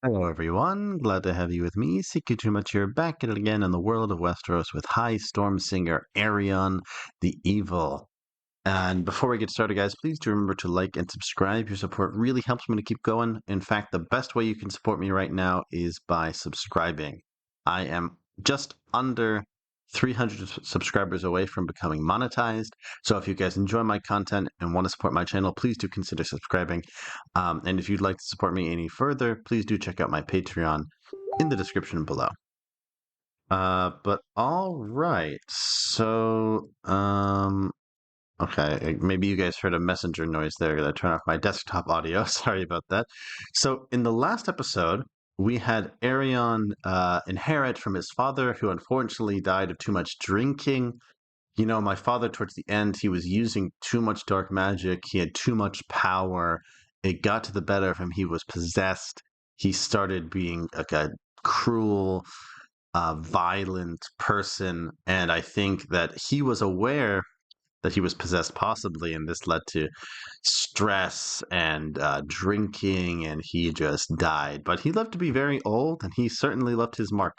Hello, everyone. Glad to have you with me. Seek you too much here, back at it again in the world of Westeros with High Storm Singer Aegon the Evil. And before we get started, guys, please do remember to like and subscribe. Your support really helps me to keep going. In fact, the best way you can support me right now is by subscribing. I am just under 300 subscribers away from becoming monetized. So if you guys enjoy my content and want to support my channel, please do consider subscribing. And if you'd like to support me any further, please do check out my Patreon in the description below. But all right. Okay, maybe you guys heard a messenger noise there. I turn off my desktop audio. Sorry about that. So in the last episode, we had Aegon inherit from his father, who unfortunately died of too much drinking. You know, my father, towards the end, he was using too much dark magic. He had too much power. It got to the better of him. He was possessed. He started being like a cruel, violent person. And I think that he was aware that he was possessed, possibly, and this led to stress and drinking, and he just died. But he lived to be very old, and he certainly left his mark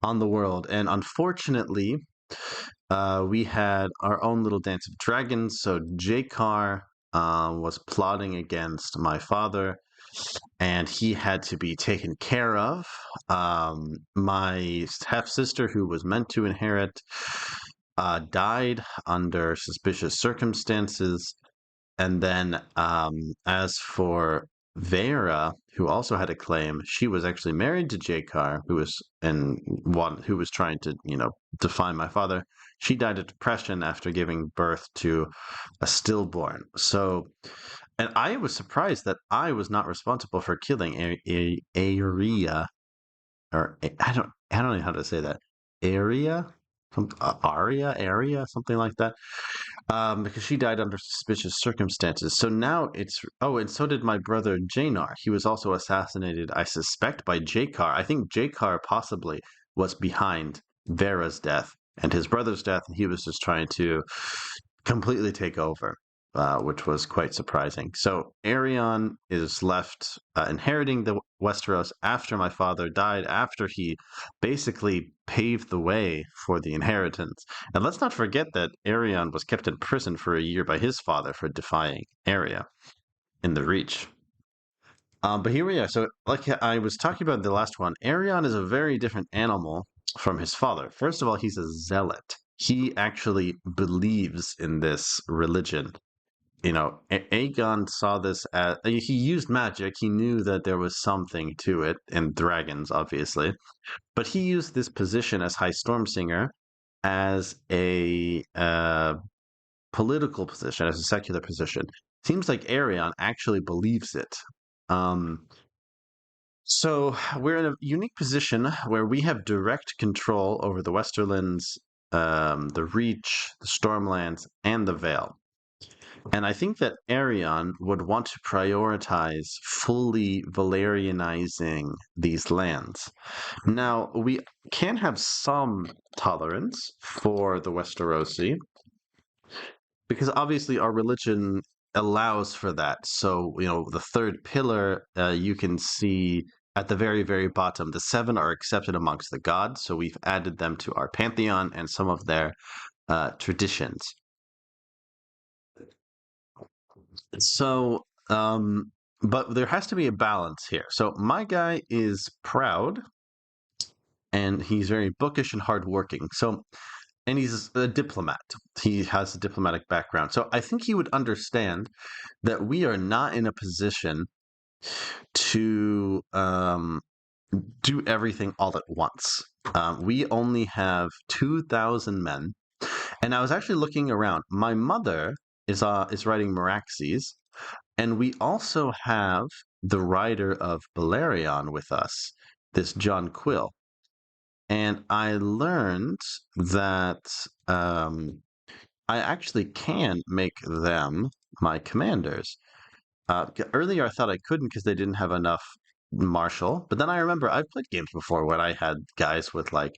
on the world. And unfortunately, we had our own little dance of dragons. So Jakar was plotting against my father, and he had to be taken care of. My half sister, who was meant to inherit, died under suspicious circumstances. And then, as for Vera, who also had a claim, she was actually married to Jakar, who was trying to, define my father. She died of depression after giving birth to a stillborn. So, and I was surprised that I was not responsible for killing Aria, or I don't know how to say that. Aria, Aria, something like that, because she died under suspicious circumstances. So now and so did my brother Janar. He was also assassinated, I suspect, by Jakar. I think Jakar possibly was behind Vera's death and his brother's death, and he was just trying to completely take over, which was quite surprising. So Aegon is left inheriting the Westeros after my father died, after he basically paved the way for the inheritance. And let's not forget that Aegon was kept in prison for a year by his father for defying Arya in the Reach. But here we are. So, like I was talking about the last one, Aegon is a very different animal from his father. First of all, he's a zealot. He actually believes in this religion. Aegon saw this as he used magic. He knew that there was something to it, and dragons, obviously. But he used this position as High Storm Singer as a political position, as a secular position. Seems like Aegon actually believes it. Um, so we're in a unique position where we have direct control over the Westerlands, the Reach, the Stormlands, and the Vale. And I think that Aegon would want to prioritize fully Valyrianizing these lands. Now, we can have some tolerance for the Westerosi, because obviously our religion allows for that. So, the third pillar, you can see at the very, very bottom, the 7 are accepted amongst the gods. So we've added them to our pantheon and some of their traditions. So, but there has to be a balance here. So my guy is proud, and he's very bookish and hardworking. So, and he's a diplomat. He has a diplomatic background. So I think he would understand that we are not in a position to do everything all at once. We only have 2,000 men, and I was actually looking around. My mother is writing Meraxes, and we also have the writer of Balerion with us, this John Quill. And I learned that I actually can make them my commanders. Earlier, I thought I couldn't because they didn't have enough martial. But then I remember I've played games before when I had guys with like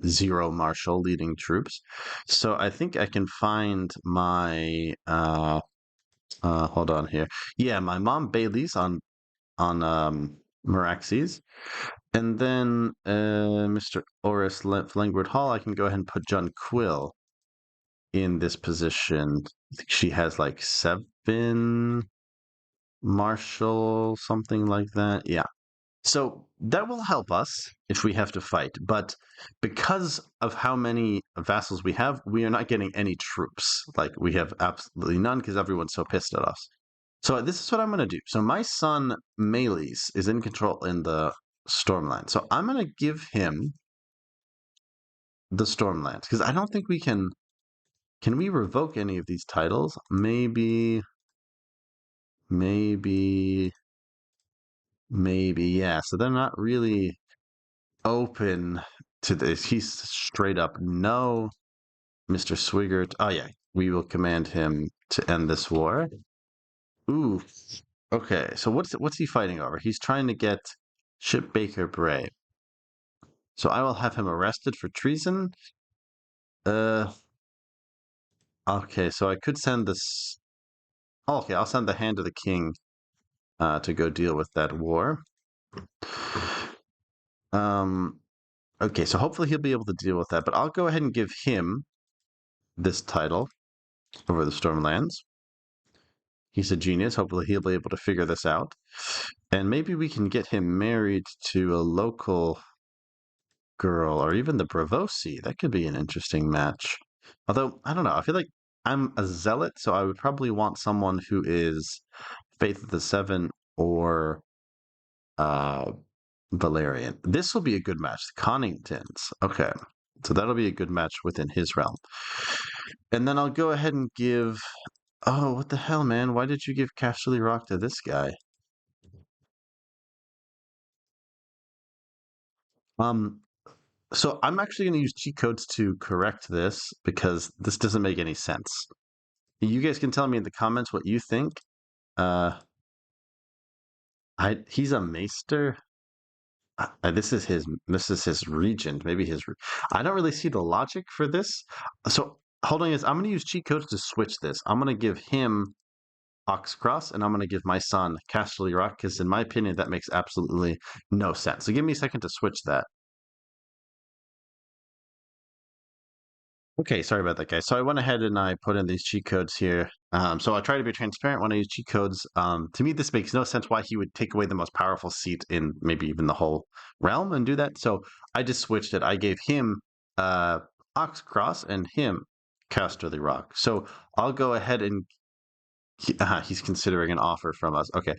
0 martial leading troops. So I think I can find my hold on here. Yeah, my mom Bailey's on Meraxes. And then Mr. Oris Langward Hall, I can go ahead and put John Quill in this position. I think she has like 7 martial, something like that. Yeah. So that will help us if we have to fight. But because of how many vassals we have, we are not getting any troops. Like we have absolutely none because everyone's so pissed at us. So this is what I'm going to do. So my son Meles is in control in the Stormland. So I'm going to give him the Stormlands because I don't think we can. Can we revoke any of these titles? Maybe, maybe, maybe. Yeah. So they're not really open to this. He's straight up no, Mr. Swigert. Oh yeah, we will command him to end this war. Ooh. Okay. So what's he fighting over? He's trying to get Ship Baker Bray. So I will have him arrested for treason. Uh, okay, so I could send this. Oh, okay, I'll send the Hand of the King to go deal with that war. Um, okay, so hopefully he'll be able to deal with that, but I'll go ahead and give him this title over the Stormlands. He's a genius. Hopefully he'll be able to figure this out. And maybe we can get him married to a local girl or even the Bravosi. That could be an interesting match. Although, I don't know. I feel like I'm a zealot, so I would probably want someone who is Faith of the Seven or uh, Valerian. This will be a good match. Conningtons. Okay. So that'll be a good match within his realm. And then I'll go ahead and give. Oh, what the hell, man? Why did you give Casterly Rock to this guy? Um, so I'm actually going to use cheat codes to correct this because this doesn't make any sense. You guys can tell me in the comments what you think. Uh, he's a maester. This is his regent. Maybe I don't really see the logic for this. So holding this, I'm going to use cheat codes to switch this. I'm going to give him Oxcross, and I'm going to give my son Casterly Rock because, in my opinion, that makes absolutely no sense. So give me a second to switch that. Okay, sorry about that, guys. So I went ahead and I put in these cheat codes here. So I try to be transparent when I use cheat codes. To me, this makes no sense why he would take away the most powerful seat in maybe even the whole realm and do that. So I just switched it. I gave him Oxcross and him Casterly Rock. So I'll go ahead and he's considering an offer from us. Okay.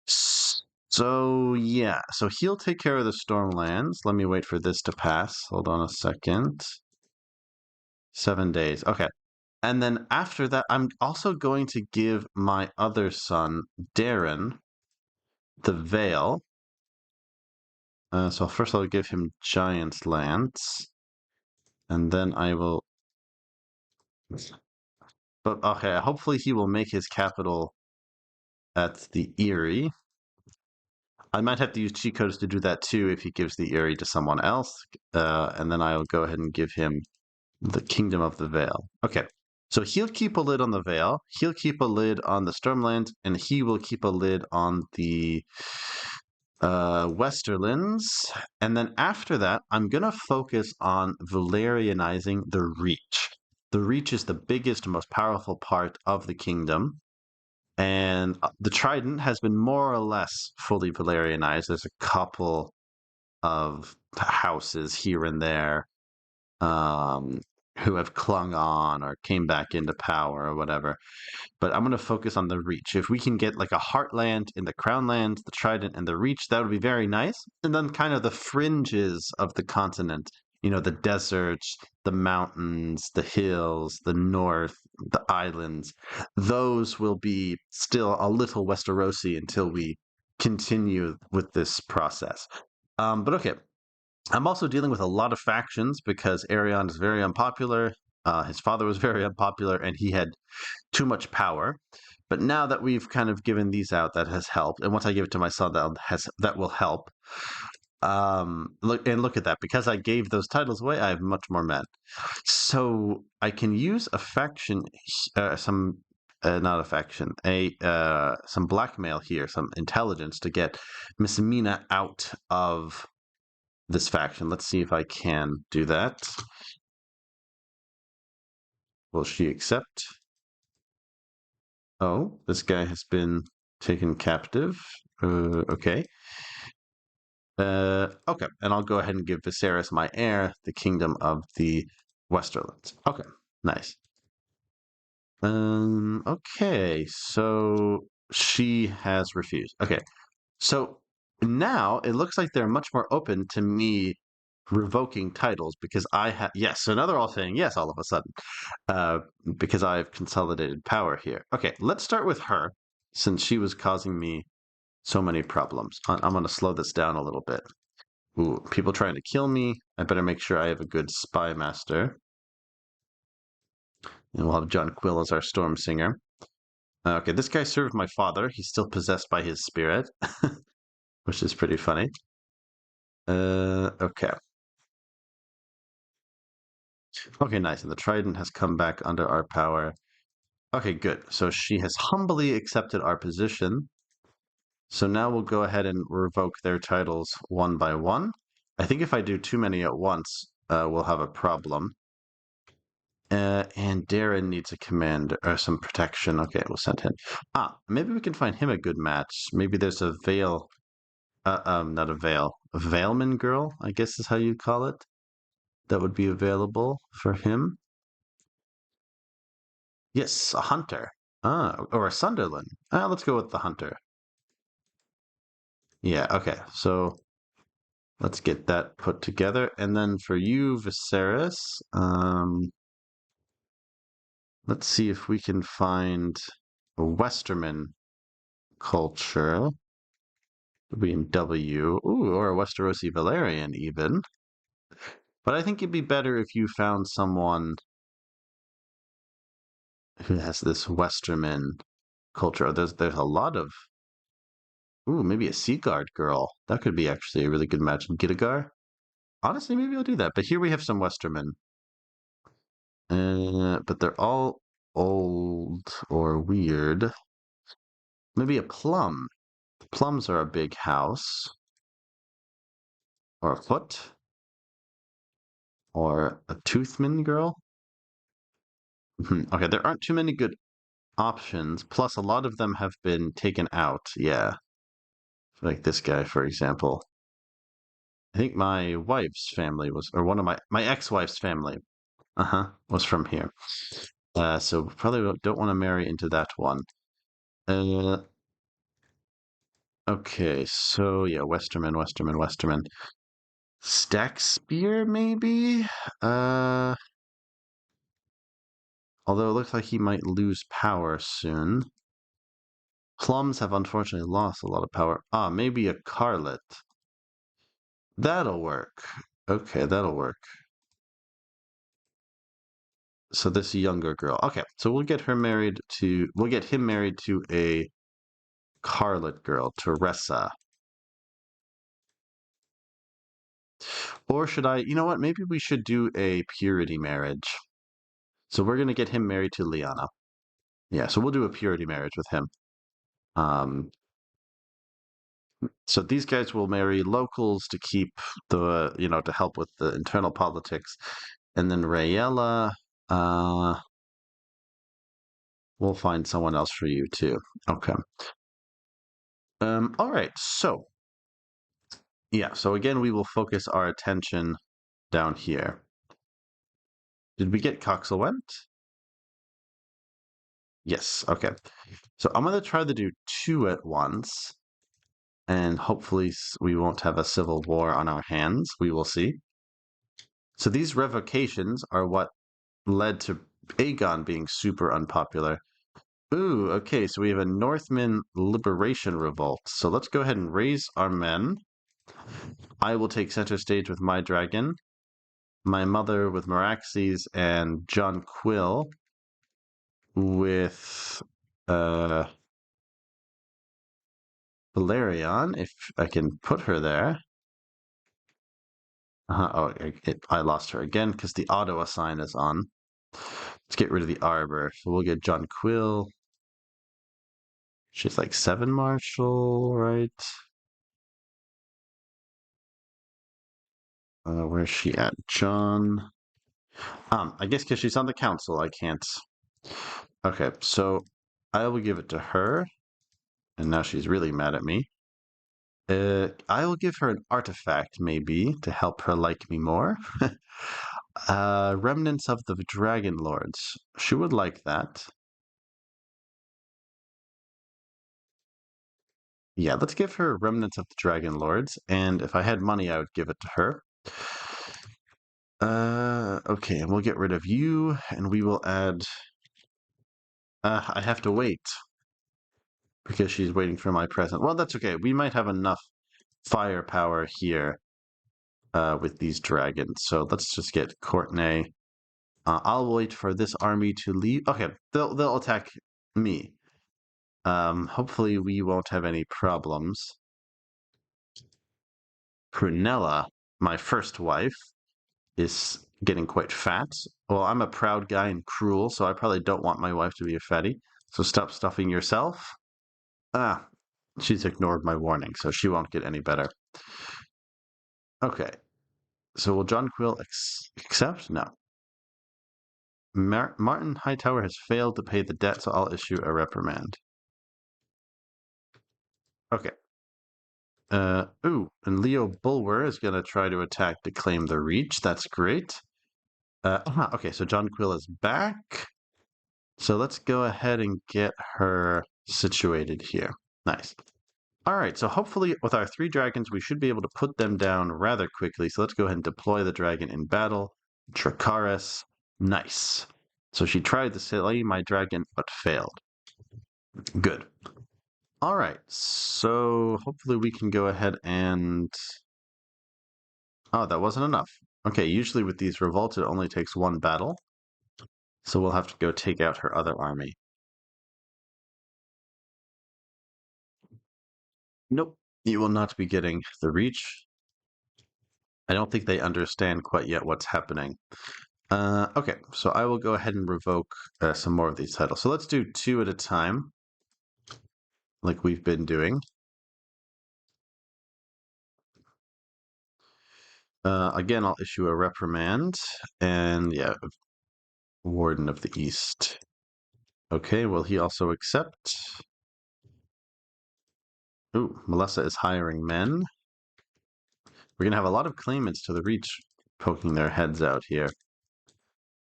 So yeah, so he'll take care of the Stormlands. Let me wait for this to pass. Hold on a second. 7 days. Okay. And then after that, I'm also going to give my other son, Darren, the Vale. So first I'll give him Giant's Lance. And then I will... But okay, hopefully he will make his capital at the Eyrie. I might have to use cheat codes to do that too if he gives the Eyrie to someone else. And then I'll go ahead and give him the Kingdom of the Vale. Okay. So he'll keep a lid on the Vale, he'll keep a lid on the Stormlands, and he will keep a lid on the Westerlands. And then after that, I'm going to focus on Valyrianizing the Reach. The Reach is the biggest, most powerful part of the kingdom. And the Trident has been more or less fully Valyrianized. There's a couple of houses here and there um, who have clung on or came back into power or whatever. But I'm going to focus on the Reach. If we can get like a Heartland in the Crownlands, the Trident, and the Reach, that would be very nice. And then kind of the fringes of the continent. You know, the deserts, the mountains, the hills, the north, the islands. Those will be still a little Westerosi until we continue with this process. But okay, I'm also dealing with a lot of factions because Aegon is very unpopular. His father was very unpopular, and he had too much power. But now that we've kind of given these out, that has helped. And once I give it to my son, that will help. Look at that. Because I gave those titles away, I have much more men. So I can use a faction, some not a faction, a some blackmail here, some intelligence to get Miss Mina out of this faction. Let's see if I can do that. Will she accept? Oh, this guy has been taken captive. Okay. Okay, and I'll go ahead and give Viserys, my heir, the kingdom of the Westerlands. Okay, nice. Okay, so she has refused. Okay, so now it looks like they're much more open to me revoking titles because I have, yes, so now they're all saying yes all of a sudden, uh, because I've consolidated power here. Okay, let's start with her since she was causing me so many problems. I'm going to slow this down a little bit. Ooh, people trying to kill me. I better make sure I have a good spy master. And we'll have John Quill as our storm singer. Okay, this guy served my father. He's still possessed by his spirit, which is pretty funny. Okay. Okay, nice. And the trident has come back under our power. Okay, good. So she has humbly accepted our position. So now we'll go ahead and revoke their titles one by one. I think if I do too many at once, we'll have a problem. And Darren needs a command or some protection. Okay, we'll send him. Ah, maybe we can find him a good match. Maybe there's a Vale, not a Vale, a Valeman girl, I guess is how you call it, that would be available for him. Yes, a hunter. Ah, or a Sunderland. Ah, let's go with the hunter. Yeah, okay. So let's get that put together. And then for you, Viserys, let's see if we can find a Westerman culture. Be in W. Ooh, or a Westerosi Valyrian even. But I think it'd be better if you found someone who has this Westerman culture. There's a lot of ooh, maybe a Seaguard girl. That could be actually a really good match. Gidagar? Honestly, maybe I'll do that. But here we have some Westermen. But they're all old or weird. Maybe a plum. The plums are a big house. Or a foot. Or a toothman girl. Okay, there aren't too many good options. Plus, a lot of them have been taken out. Yeah. Like this guy, for example. I think my wife's family was, or one of my ex-wife's family, was from here. So probably don't want to marry into that one. Uh, okay, so yeah, Westerman. Stack Spear, maybe? Uh, although it looks like he might lose power soon. Plums have unfortunately lost a lot of power. Ah, maybe a Carlet. That'll work. Okay, that'll work. So this younger girl. Okay, so we'll get him married to a Carlet girl, Teresa. Or should I, you know what? Maybe we should do a purity marriage. So we're going to get him married to Lyanna. Yeah, so we'll do a purity marriage with him. Um, so these guys will marry locals to keep to help with the internal politics. And then Rayella, uh, we'll find someone else for you too. Okay. All right. So, yeah. So again, we will focus our attention down here. Did we get Coxelwent? Yes. Okay. So I'm going to try to do two at once, and hopefully we won't have a civil war on our hands. We will see. So these revocations are what led to Aegon being super unpopular. Ooh, okay, so we have a Northman Liberation Revolt. So let's go ahead and raise our men. I will take center stage with my dragon, my mother with Meraxes, and John Quill with Valerian, if I can put her there. I lost her again because the auto assign is on. Let's get rid of the Arbor. So we'll get John Quill. She's like 7 marshal, right? Where's she at? John. I guess because she's on the council, I can't. Okay, so I will give it to her, and now she's really mad at me. I will give her an artifact, maybe, to help her like me more. Remnants of the Dragon Lords. She would like that. Yeah, let's give her Remnants of the Dragon Lords, and if I had money, I would give it to her. Okay, and we'll get rid of you, and we will add. I have to wait because she's waiting for my present. Well, that's okay. We might have enough firepower here with these dragons. So let's just get Courtenay. I'll wait for this army to leave. Okay, they'll attack me. Hopefully we won't have any problems. Prunella, my first wife, is getting quite fat. Well, I'm a proud guy and cruel, so I probably don't want my wife to be a fatty. So stop stuffing yourself. Ah, she's ignored my warning, so she won't get any better. Okay, so will John Quill accept? No. Martin Hightower has failed to pay the debt, so I'll issue a reprimand. Okay. And Leo Bulwer is going to try to attack to claim the Reach. That's great. Okay, so John Quill is back. So let's go ahead and get her situated here. Nice. All right, so hopefully with our 3 dragons, we should be able to put them down rather quickly. So let's go ahead and deploy the dragon in battle. Dracarys. Nice. So she tried to slay my dragon, but failed. Good. All right, so hopefully we can go ahead and... Oh, that wasn't enough. Okay, usually with these revolts, it only takes 1 battle. So we'll have to go take out her other army. Nope, you will not be getting the Reach. I don't think they understand quite yet what's happening. Okay, so I will go ahead and revoke some more of these titles. So let's do 2 at a time, like we've been doing. Again, I'll issue a reprimand, and yeah, Warden of the East. Okay, will he also accept? Ooh, Melissa is hiring men. We're going to have a lot of claimants to the Reach poking their heads out here.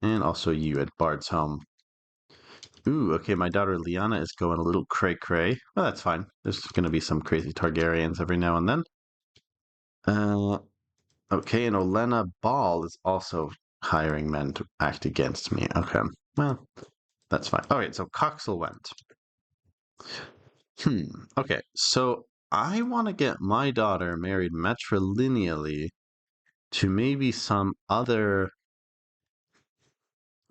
And also you at Bard's home. Ooh, okay, my daughter Lyanna is going a little cray-cray. Well, that's fine. There's going to be some crazy Targaryens every now and then. Okay, and Olenna Ball is also hiring men to act against me. Okay, well, that's fine. All right, so Coxel went. Okay, so I want to get my daughter married matrilineally to maybe some other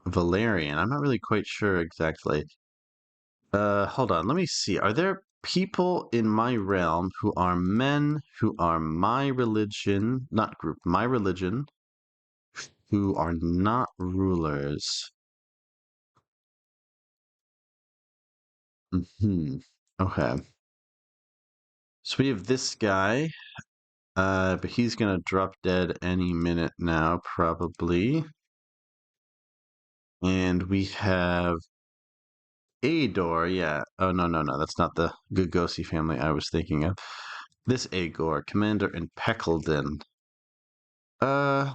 Valyrian. I'm not really quite sure exactly. Hold on, let me see. Are there people in my realm who are men who are my religion, not group, my religion, who are not rulers? Okay. So we have this guy, but he's gonna drop dead any minute now, probably. And we have Aedor, yeah. Oh, no, no, no. That's not the Gugosi family I was thinking of. This Aegor, commander in Peckledon. Uh,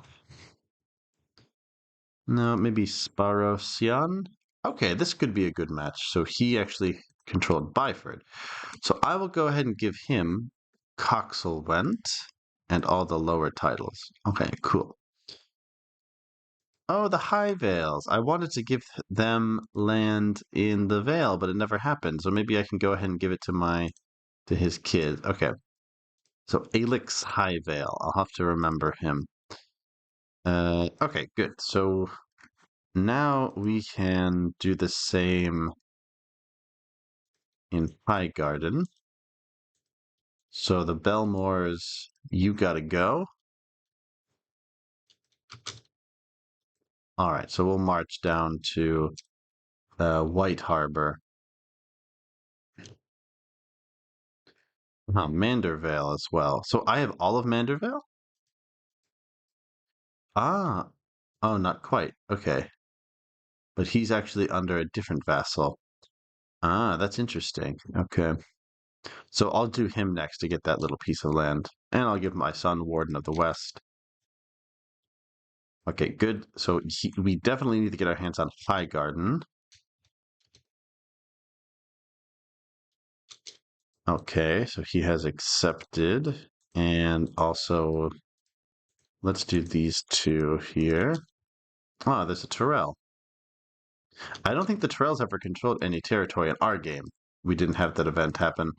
no, maybe Sparosian? Okay, this could be a good match. So he actually controlled Byford. So I will go ahead and give him Coxelwent and all the lower titles. Okay, cool. Oh, the High Vales. I wanted to give them land in the Vale, but it never happened. So maybe I can go ahead and give it to his kid. Okay. So Alix Highvale. I'll have to remember him. Okay, good. So now we can do the same in High Garden. So the Belmores, you gotta go. All right, so we'll march down to White Harbor. Mandervale as well. So I have all of Mandervale? Ah, oh, not quite. Okay. But he's actually under a different vassal. Ah, that's interesting. Okay. So I'll do him next to get that little piece of land. And I'll give my son Warden of the West. Okay, good. So we definitely need to get our hands on High Garden. Okay, so he has accepted. And also, let's do these two here. Ah, there's a Tyrell. I don't think the Tyrells ever controlled any territory in our game. We didn't have that event happen.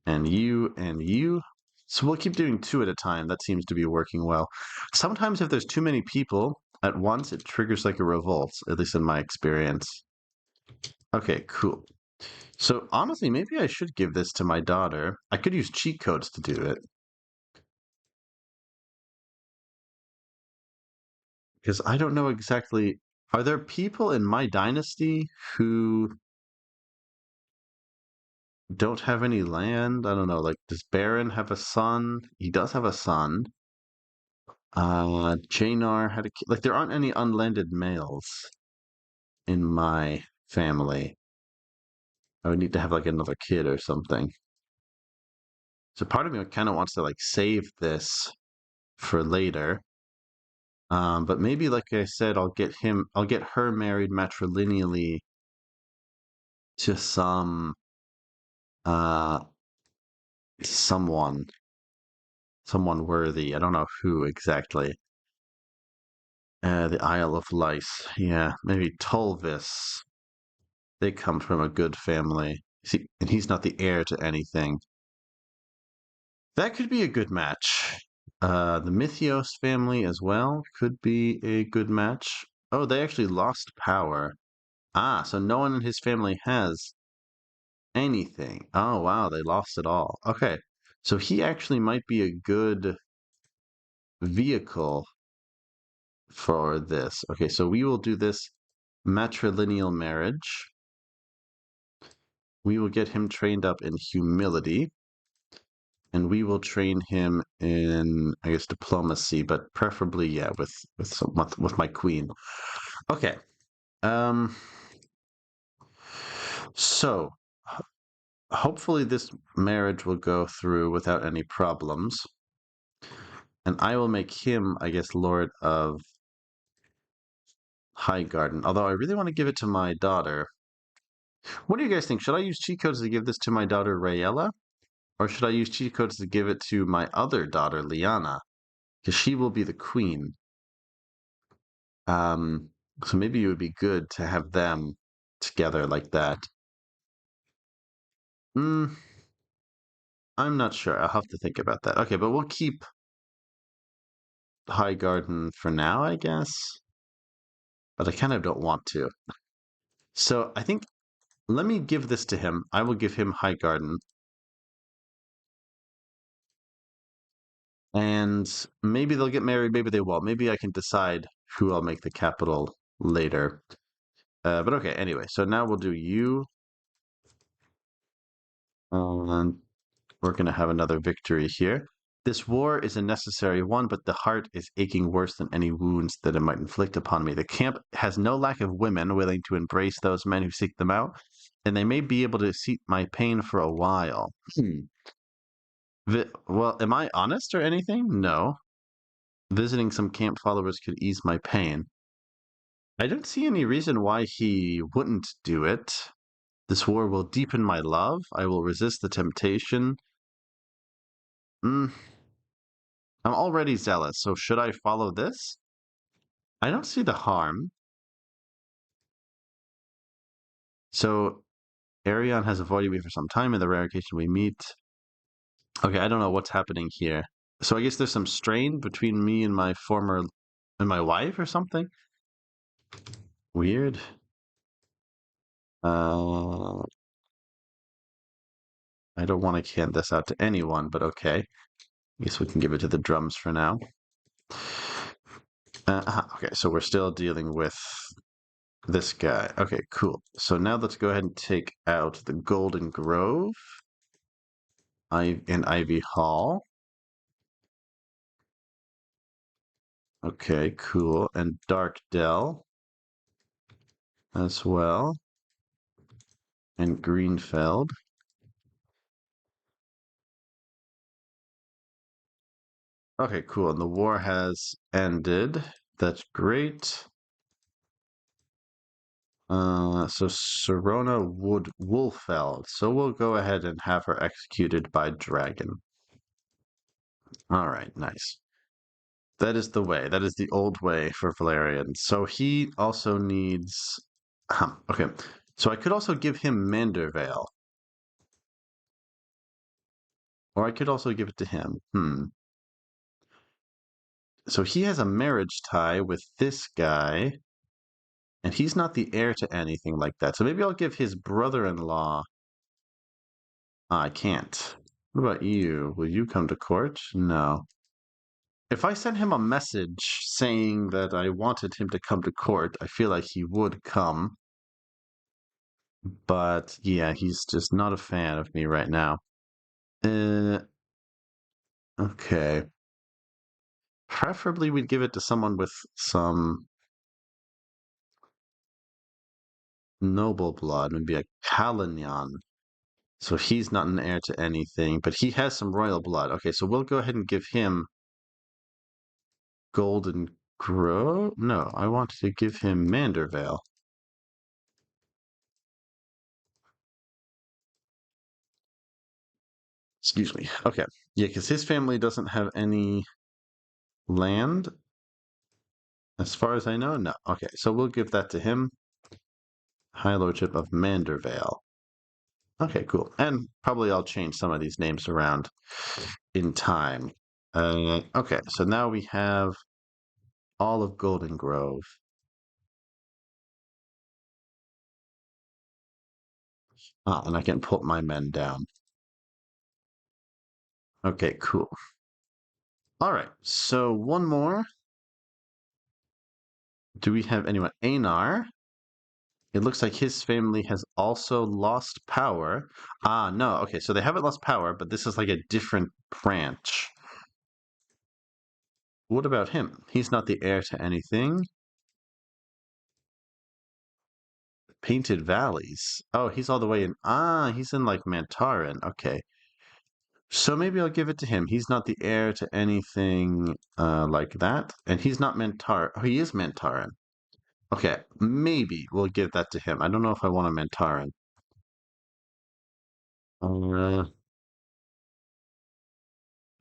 And you, and you. So we'll keep doing two at a time. That seems to be working well. Sometimes if there's too many people at once, it triggers like a revolt, at least in my experience. Okay, cool. So honestly, maybe I should give this to my daughter. I could use cheat codes to do it. Because I don't know exactly. Are there people in my dynasty who don't have any land? I don't know. Like, does Baron have a son? He does have a son. Janar had a kid. Like, there aren't any unlanded males in my family. I would need to have like another kid or something. So part of me kind of wants to like save this for later. But maybe, like I said, I'll get her married matrilineally to uh, someone, someone worthy. I don't know who exactly. The Isle of Lice. Yeah, maybe Tolvis. They come from a good family. See, and he's not the heir to anything. That could be a good match. The Mythios family as well could be a good match. Oh, they actually lost power. Ah, so no one in his family has anything. Oh, wow, they lost it all. Okay, so he actually might be a good vehicle for this. Okay, so we will do this matrilineal marriage. We will get him trained up in humility, and we will train him in, I guess, diplomacy, but preferably, yeah, with my queen. Okay. Um. So hopefully this marriage will go through without any problems, and I will make him, I guess, Lord of Highgarden. Although I really want to give it to my daughter. What do you guys think? Should I use cheat codes to give this to my daughter Rayella? Or should I use cheat codes to give it to my other daughter, Lyanna? Because she will be the queen. Um, so maybe it would be good to have them together like that. Hmm, I'm not sure. I'll have to think about that. Okay, but we'll keep Highgarden for now, I guess. But I kind of don't want to. So I think let me give this to him. I will give him Highgarden. And maybe they'll get married, maybe they won't. Maybe I can decide who I'll make the capital later. But okay, anyway, so now we'll do you. And we're going to have another victory here. This war is a necessary one, but the heart is aching worse than any wounds that it might inflict upon me. The camp has no lack of women willing to embrace those men who seek them out, and they may be able to seat my pain for a while. Well, am I honest or anything? No. Visiting some camp followers could ease my pain. I don't see any reason why he wouldn't do it. This war will deepen my love. I will resist the temptation. Mm, I'm already zealous, so should I follow this? I don't see the harm. So Arion has avoided me for some time in the rare occasion we meet. Okay, I don't know what's happening here. So I guess there's some strain between me and my wife or something. Weird. Uh, I don't want to hand this out to anyone, but okay. I guess we can give it to the drums for now. Okay, so we're still dealing with this guy. Okay, cool. So now let's go ahead and take out the Golden Grove. in Ivy Hall. Okay, cool. And Dark Dell as well. And Greenfeld. Okay, cool. And the war has ended. That's great. So Serona Wood Wolfeld. So we'll go ahead and have her executed by dragon. All right, nice. That is the way. That is the old way for Valerian. So he also needs. Okay. So I could also give him Mandervale, or I could also give it to him. So he has a marriage tie with this guy, and he's not the heir to anything like that. So maybe I'll give his brother-in-law. I can't. What about you? Will you come to court? No. If I sent him a message saying that I wanted him to come to court, I feel like he would come. But yeah, he's just not a fan of me right now. Uh, okay. Preferably we'd give it to someone with some noble blood, maybe a Calignan. So he's not an heir to anything, but he has some royal blood. Okay, so we'll go ahead and give him Golden Grove. No, I want to give him Mandervale. Excuse me. Okay. Yeah, because his family doesn't have any land. As far as I know, no. Okay, so we'll give that to him. High Lordship of Mandervale. Okay, cool. And probably I'll change some of these names around in time. Okay, so now we have all of Golden Grove. Ah, and I can put my men down. Okay, cool. All right, so one more. Do we have anyone? Einar. It looks like his family has also lost power. Ah, no. Okay, so they haven't lost power, but this is like a different branch. What about him? He's not the heir to anything. Painted Valleys. Oh, he's all the way in. Ah, he's in like Mantarin. Okay. So maybe I'll give it to him. He's not the heir to anything like that. And he's not Mantar. Oh, he is Mantarin. Okay, maybe we'll give that to him. I don't know if I want a Mantarin. Uh,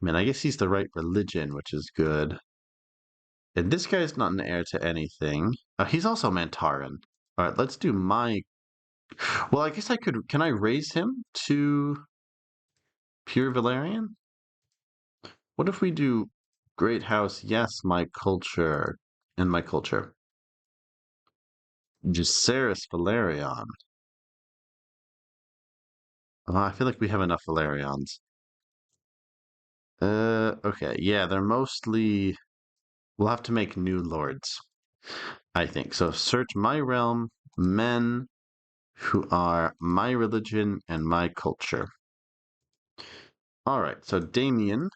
man, I guess he's the right religion, which is good. And this guy's not an heir to anything. He's also Mantarin. All right, let's do my. Well, I guess I could. Can I raise him to pure Valerian? What if we do Great House? Yes, my culture and my culture. Jacaerys Valerian. I feel like we have enough Valerians. Okay, yeah, they're mostly. We'll have to make new lords, I think. So search my realm, men who are my religion and my culture. All right, so Damien,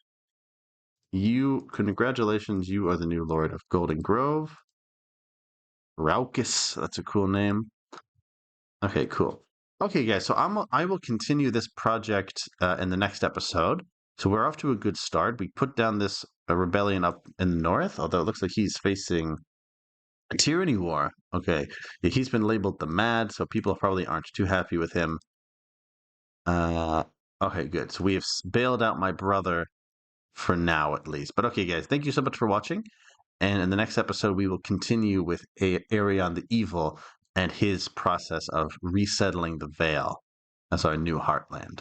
congratulations, you are the new Lord of Golden Grove. Raucus, that's a cool name. Okay, cool. Okay, guys, so I will continue this project in the next episode. So we're off to a good start. We put down this rebellion up in the north, although it looks like he's facing a tyranny war. Okay, yeah, he's been labeled the Mad, so people probably aren't too happy with him. Uh, okay, good. So we have bailed out my brother for now, at least. But okay, guys, thank you so much for watching. And in the next episode, we will continue with Aegon the Evil and his process of resettling the Vale as our new Heartland.